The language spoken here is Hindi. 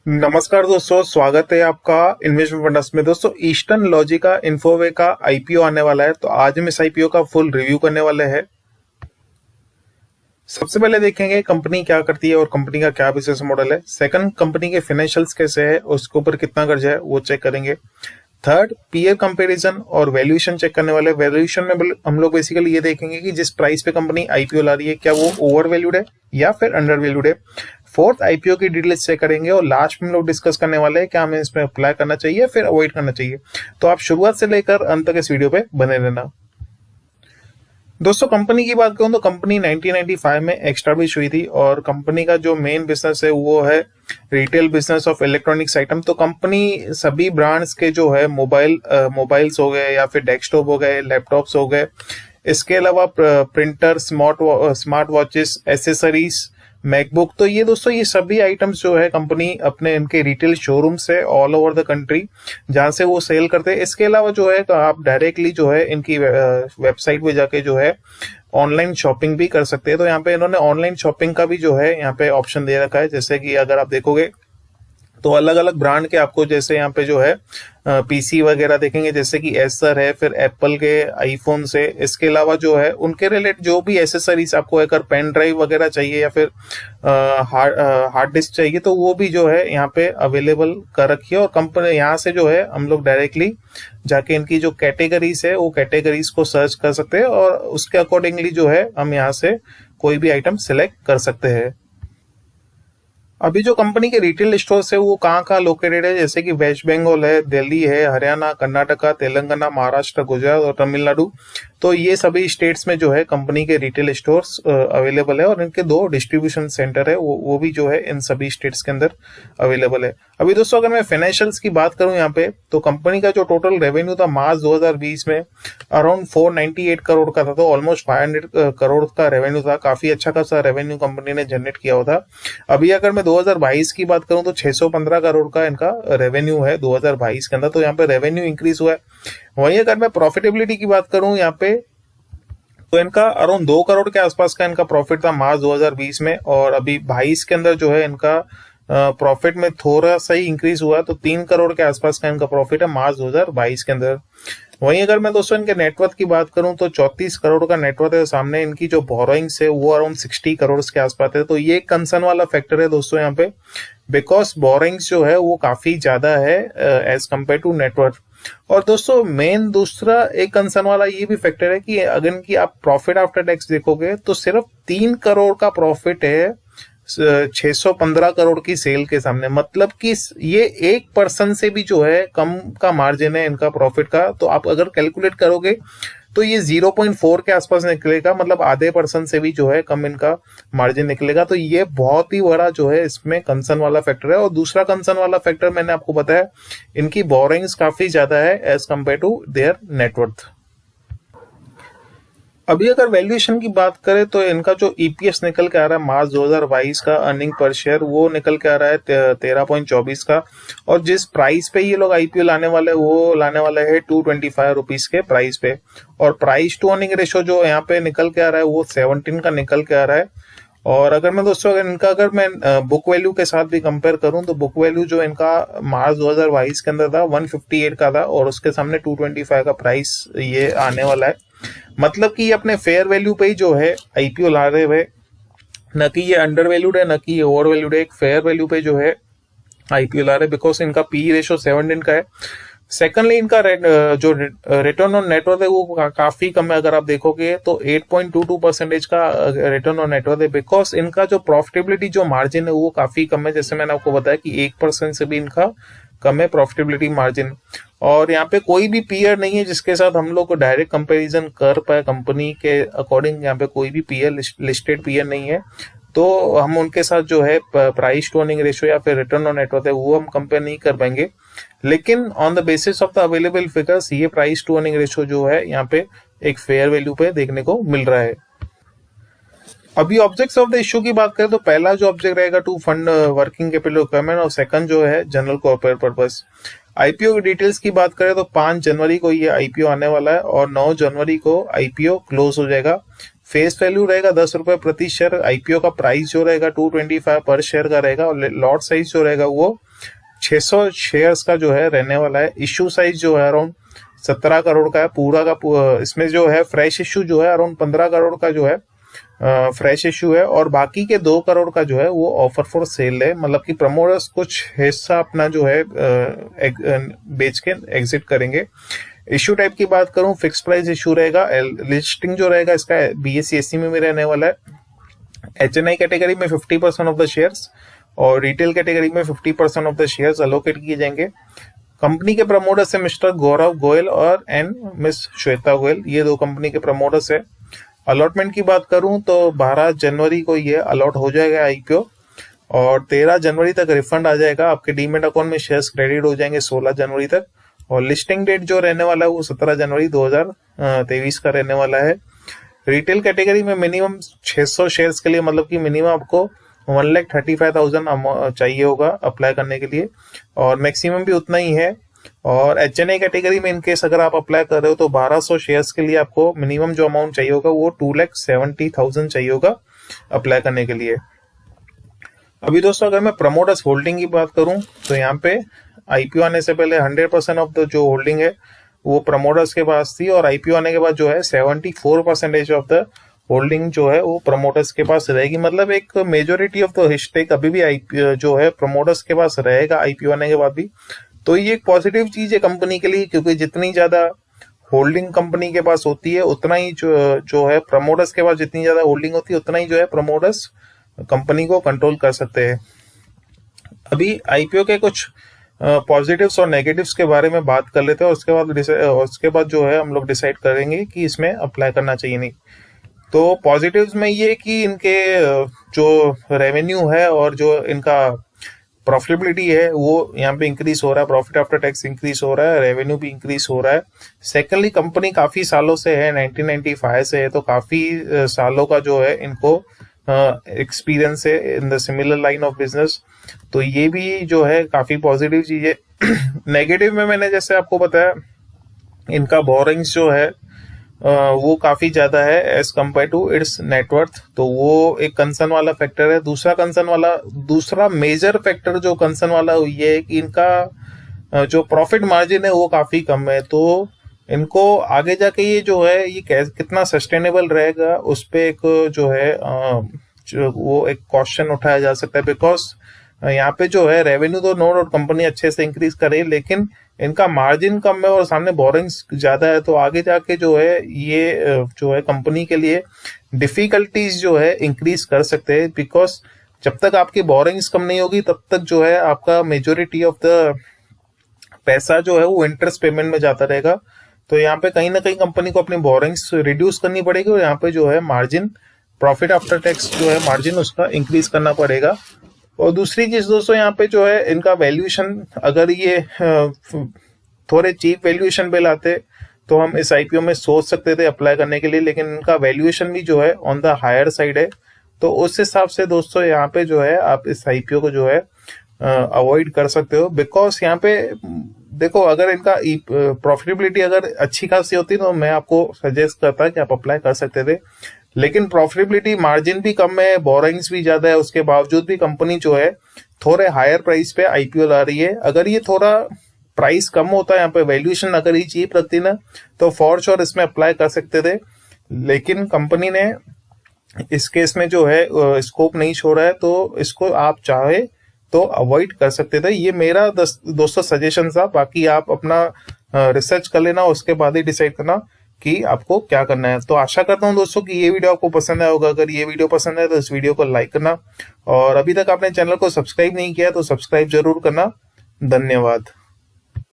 नमस्कार दोस्तों, स्वागत है आपका इन्वेस्टमेंट फंड्स में। दोस्तों, ईस्टर्न लॉजिक का इन्फोवे का आईपीओ आने वाला है, तो आज हम इस आईपीओ का फुल रिव्यू करने वाले हैं। सबसे पहले देखेंगे कंपनी क्या करती है और कंपनी का क्या बिजनेस मॉडल है। सेकंड, कंपनी के फाइनेंशियल्स कैसे है, उसके ऊपर कितना कर्जा है वो चेक करेंगे। थर्ड, पीयर कंपैरिजन और वैल्यूएशन चेक करने वाले। वैल्यूएशन में हम लोग बेसिकली ये देखेंगे कि जिस प्राइस पे कंपनी आईपीओ ला रही है, क्या वो ओवर वैल्यूड है या फिर अंडर वैल्यूड है। फोर्थ, आईपीओ की डिटेल्स चेक करेंगे और लास्ट में हम लोग डिस्कस करने वाले हैं क्या हमें इसमें अप्लाई करना चाहिए या फिर अवॉइड करना चाहिए। तो आप शुरुआत से लेकर अंत तक इस वीडियो पे बने रहना। दोस्तों, कंपनी की बात करूं तो कंपनी 1995 में एस्टैब्लिश हुई थी और कंपनी का जो मेन बिजनेस है वो है retail business of electronics item. तो कंपनी सभी ब्रांड्स के जो है मोबाइल्स हो गए या फिर डेस्कटॉप हो गए, लैपटॉप्स हो गए, इसके अलावा printer, smart watches, accessories, MacBook, तो ये दोस्तों ये सभी आइटम्स जो है कंपनी अपने इनके रिटेल शोरूम से ऑल ओवर द कंट्री जहां से वो सेल करते हैं। इसके अलावा जो है तो आप डायरेक्टली जो है इनकी वेबसाइट पे जाके जो है ऑनलाइन शॉपिंग भी कर सकते हैं। तो यहाँ पे इन्होंने ऑनलाइन शॉपिंग का भी जो है यहाँ पे ऑप्शन दे रखा है। जैसे कि अगर आप देखोगे तो अलग अलग ब्रांड के आपको जैसे यहाँ पे जो है पीसी वगैरह देखेंगे, जैसे कि एसर है, फिर एप्पल के आईफोन से। इसके अलावा जो है उनके रिलेटेड जो भी एसेसरीज आपको अगर पेन ड्राइव वगैरह चाहिए या फिर हार्ड डिस्क चाहिए तो वो भी जो है यहाँ पे अवेलेबल कर रखी है। और कंपनी यहाँ से जो है हम लोग डायरेक्टली जाके इनकी जो कैटेगरीज है वो कैटेगरीज को सर्च कर सकते हैं और उसके अकॉर्डिंगली जो है हम यहाँ से कोई भी आइटम सिलेक्ट कर सकते हैं। अभी जो कंपनी के रिटेल स्टोर्स है वो कहाँ कहाँ लोकेटेड है, जैसे कि वेस्ट बंगाल है, दिल्ली है, हरियाणा, कर्नाटका, तेलंगाना, महाराष्ट्र, गुजरात और तमिलनाडु। तो ये सभी स्टेट्स में जो है कंपनी के रिटेल स्टोर्स अवेलेबल है और इनके 2 डिस्ट्रीब्यूशन सेंटर है वो भी जो है इन सभी स्टेट्स के अंदर अवेलेबल है। अभी दोस्तों अगर मैं फाइनेंशियल्स की बात करूं यहाँ पे, तो कंपनी का जो टोटल रेवेन्यू था मार्च 2020 में अराउंड 498 करोड़ का था, तो ऑलमोस्ट 500 करोड़ का रेवेन्यू था। काफी अच्छा खासा रेवेन्यू कंपनी ने जनरेट किया हुआ था। अभी अगर मैं 2022 की बात करूं तो 615 करोड़ का इनका रेवेन्यू है 2022 के अंदर, तो यहाँ पे रेवेन्यू इंक्रीज हुआ है। वहीं अगर मैं प्रॉफिटेबिलिटी की बात करूं यहाँ पे, तो इनका अराउंड 2 करोड़ के आसपास का इनका प्रॉफिट था मार्च 2020 में, और अभी 22 के अंदर जो है इनका प्रॉफिट में थोड़ा सा ही इंक्रीज हुआ, तो 3 करोड़ के आसपास का इनका प्रॉफिट है मार्च 2022 के अंदर। वहीं अगर मैं दोस्तों इनके नेटवर्थ की बात करूं तो 34 करोड़ का नेटवर्थ है। सामने इनकी जो बोरोइंग्स है वो अराउंड 60 करोड़ के आसपास है। तो ये कंसर्न वाला फैक्टर है दोस्तों यहाँ पे, बिकॉज बोरोइंग्स जो है वो काफी ज्यादा है एज कम्पेयर टू नेटवर्थ। और दोस्तों मेन दूसरा एक कंसर्न वाला ये भी फैक्टर है कि अगर इनकी आप प्रॉफिट आफ्टर टैक्स देखोगे तो सिर्फ 3 करोड़ का प्रॉफिट है 615 करोड़ की सेल के सामने। मतलब कि ये 1% से भी जो है कम का मार्जिन है इनका प्रॉफिट का। तो आप अगर कैलकुलेट करोगे तो ये 0.4 के आसपास निकलेगा, मतलब आधे % से भी जो है कम इनका मार्जिन निकलेगा। तो ये बहुत ही बड़ा जो है इसमें कंसर्न वाला फैक्टर है। और दूसरा कंसर्न वाला फैक्टर मैंने आपको बताया, इनकी बोरोइंग्स काफी ज्यादा है as compare to their net worth. अभी अगर वैल्यूएशन की बात करें तो इनका जो ईपीएस निकल के आ रहा है मार्च 2022 का, अर्निंग पर शेयर, वो निकल के आ रहा है 13.24 का। और जिस प्राइस पे ये लोग आईपीओ लाने वाले वो लाने वाले है 225 रुपीज के प्राइस पे। और प्राइस टू अर्निंग रेशो जो यहाँ पे निकल के आ रहा है वो 17 का निकल के आ रहा है। और अगर मैं दोस्तों अगर मैं बुक वैल्यू के साथ भी कंपेयर करूं तो बुक वैल्यू जो इनका मार्च 2022 के अंदर था 158 का था, और उसके सामने 225 का प्राइस ये आने वाला है। मतलब कि ये अपने फेयर वैल्यू पे ही जो है आईपीओ ला रहे हुए, न कि ये अंडर वैल्यूड है न कि ये ओवर वैल्यूड है, एक फेयर वैल्यू पे जो है आईपीओ ला रहे, बिकॉज इनका पी रेशो 17 का है। सेकंडली इनका जो रिटर्न ऑन नेटवर्थ है वो काफी कम है। अगर आप देखोगे तो 8.22% का रिटर्न ऑन नेटवर्थ है, बिकॉज इनका जो प्रॉफिटेबिलिटी जो मार्जिन है वो काफी कम है। जैसे मैंने आपको बताया कि 1% से भी इनका कम है प्रॉफिटेबिलिटी मार्जिन। और यहाँ पे कोई भी पीयर नहीं है जिसके साथ हम लोग डायरेक्ट कंपैरिजन कर पाए कंपनी के अकॉर्डिंग। यहाँ पे कोई भी पीयर लिस्टेड पीयर नहीं है, तो हम उनके साथ जो है प्राइस टू अर्निंग रेशियो या फिर रिटर्न ऑन नेटवर्थ है वो हम कंपेयर नहीं कर पाएंगे। लेकिन on the basis of the available figures ये प्राइस टू अर्निंग रेशियो जो है यहाँ पे एक फेयर वैल्यू पे देखने को मिल रहा है। अभी ऑब्जेक्ट्स ऑफ द इश्यू की बात करें तो पहला जो ऑब्जेक्ट रहेगा to fund working capital requirement, और सेकंड जो है जनरल कॉर्पोरेट पर्पस। आईपीओ की डिटेल्स की बात करें तो 5 जनवरी को ये आईपीओ आने वाला है और 9 जनवरी को आईपीओ क्लोज हो जाएगा। फेस वैल्यू रहेगा 10 रुपए प्रति शेयर। आईपीओ का प्राइस जो रहेगा 225 पर शेयर का रहेगा और लॉट साइज जो रहेगा वो 600 शेयर्स का जो है रहने वाला है। इश्यू साइज जो है अराउंड 17 करोड़ का है पूरा का इसमें जो है फ्रेश इश्यू जो है अराउंड 15 करोड़ का जो है फ्रेश इश्यू है, और बाकी के 2 करोड़ का जो है वो ऑफर फॉर सेल है, मतलब कि प्रमोटर्स कुछ हिस्सा अपना जो है बेच के एग्जिट करेंगे। इश्यू टाइप की बात करूं, फिक्स प्राइस इश्यू रहेगा। लिस्टिंग जो रहेगा इसका BSE SE में भी रहने वाला है। HNI कैटेगरी में 50% ऑफ द शेयर्स और रिटेल कैटेगरी में 50% ऑफ द शेयर्स अलोकेट किए जाएंगे। कंपनी के प्रमोटर्स है मिस्टर गौरव गोयल और मिस श्वेता गोयल, ये 2 कंपनी के प्रमोटर्स है। अलॉटमेंट की बात करूं तो 12 जनवरी को ये अलॉट हो जाएगा IPO, और 13 जनवरी तक रिफंड आ जाएगा। आपके डीमेट अकाउंट में शेयर्स क्रेडिट हो जाएंगे 16 जनवरी तक, और लिस्टिंग डेट जो रहने वाला है वो 17 जनवरी 2023 का रहने वाला है। रिटेल कैटेगरी में मिनिमम 600 शेयर्स के लिए, मतलब कि मिनिमम आपको 1,35,000 चाहिए होगा अप्लाई करने के लिए, और मैक्सिमम भी उतना ही है। और HNI कैटेगरी में इनकेस अगर आप अप्लाई कर रहे हो तो 1200 शेयर्स के लिए आपको मिनिमम जो अमाउंट चाहिए होगा वो 2,70,000 चाहिए होगा अप्लाई करने के लिए। अभी दोस्तों अगर मैं प्रमोटर्स होल्डिंग की बात करूं तो यहाँ पे IPO आने से पहले 100% ऑफ द जो होल्डिंग है वो प्रमोटर्स के पास थी, और IPO आने के बाद जो है 74% ऑफ द होल्डिंग जो है वो प्रमोटर्स के पास रहेगी। मतलब एक मेजोरिटी ऑफ द स्टेक अभी भी IPO जो है प्रमोटर्स के पास रहेगा IPO आने के बाद भी। तो ये एक पॉजिटिव चीज है कंपनी के लिए, क्योंकि जितनी ज्यादा होल्डिंग कंपनी के पास होती है उतना ही जो है प्रमोटर्स के पास जितनी ज्यादा होल्डिंग होती है उतना ही जो है प्रमोटर्स कंपनी को कंट्रोल कर सकते हैं। अभी IPO के कुछ पॉजिटिव्स और नेगेटिव्स के बारे में बात कर लेते हैं, उसके बाद जो है हम लोग डिसाइड करेंगे कि इसमें अप्लाई करना चाहिए नहीं। तो पॉजिटिव्स में ये कि इनके जो रेवेन्यू है और जो इनका प्रॉफिटेबिलिटी है वो यहाँ पे इंक्रीज हो रहा है, प्रॉफिट आफ्टर टैक्स इंक्रीज हो रहा है, रेवेन्यू भी इंक्रीज हो रहा है। सेकेंडली कंपनी काफी सालों से है, 1995 से है, तो काफी सालों का जो है इनको एक्सपीरियंस है in the similar line of business, तो ये भी जो है काफी पॉजिटिव चीज है। नेगेटिव में मैंने जैसे आपको बताया इनका बोरिंग्स जो है वो काफी ज्यादा है as compare to its net worth, तो वो एक कंसर्न वाला फैक्टर है। दूसरा मेजर फैक्टर जो कंसर्न वाला ये है कि इनका जो प्रॉफिट मार्जिन है वो काफी कम है, तो इनको आगे जाके ये जो है ये कितना सस्टेनेबल रहेगा उस पे एक जो है वो एक क्वेश्चन उठाया जा सकता है। बिकॉज यहाँ पे जो है रेवेन्यू तो नो डाउट कंपनी अच्छे से इंक्रीज करे, लेकिन इनका मार्जिन कम है और सामने बोरिंग्स ज्यादा है, तो आगे जाके जो है ये जो है कंपनी के लिए डिफिकल्टीज जो है इंक्रीज कर सकते हैं। बिकॉज जब तक आपकी बोरिंग्स कम नहीं होगी तब तक जो है आपका मेजोरिटी ऑफ द पैसा जो है वो इंटरेस्ट पेमेंट में जाता रहेगा, तो यहाँ पे कहीं ना कहीं कंपनी को अपनी बोरिंग्स रिड्यूस करनी पड़ेगी, और यहाँ पे जो है मार्जिन प्रॉफिट आफ्टर टैक्स जो है मार्जिन उसका इंक्रीज करना पड़ेगा। और दूसरी चीज दोस्तों यहाँ पे जो है इनका वैल्यूएशन, अगर ये थोड़े चीप वैल्यूएशन पे लाते तो हम इस IPO में सोच सकते थे अप्लाई करने के लिए, लेकिन इनका वैल्यूएशन भी जो है ऑन द हायर साइड है, तो उस हिसाब से दोस्तों यहाँ पे जो है आप इस IPO को जो है अवॉइड कर सकते हो। बिकॉज यहाँ पे देखो अगर इनका प्रॉफिटेबिलिटी अगर अच्छी खासी होती तो मैं आपको सजेस्ट करता कि आप अप्लाई कर सकते थे, लेकिन प्रॉफिटेबिलिटी मार्जिन भी कम है, बोरिंग्स भी ज्यादा है, उसके बावजूद भी कंपनी जो है थोड़े हायर प्राइस पे IPO ला रही है। अगर ये थोड़ा प्राइस कम होता है यहाँ पे वैल्यूएशन अगर ये चीप रखती ना तो फॉर श्योर इसमें अप्लाई कर सकते थे, लेकिन कंपनी ने इस केस में जो है स्कोप नहीं छोड़ा है, तो इसको आप चाहे तो अवॉइड कर सकते थे। ये मेरा दोस्तों सजेशन था, बाकी आप अपना रिसर्च कर लेना, उसके बाद ही डिसाइड करना कि आपको क्या करना है। तो आशा करता हूं दोस्तों कि ये वीडियो आपको पसंद आया होगा। अगर ये वीडियो पसंद है तो इस वीडियो को लाइक करना, और अभी तक आपने चैनल को सब्सक्राइब नहीं किया तो सब्सक्राइब जरूर करना। धन्यवाद।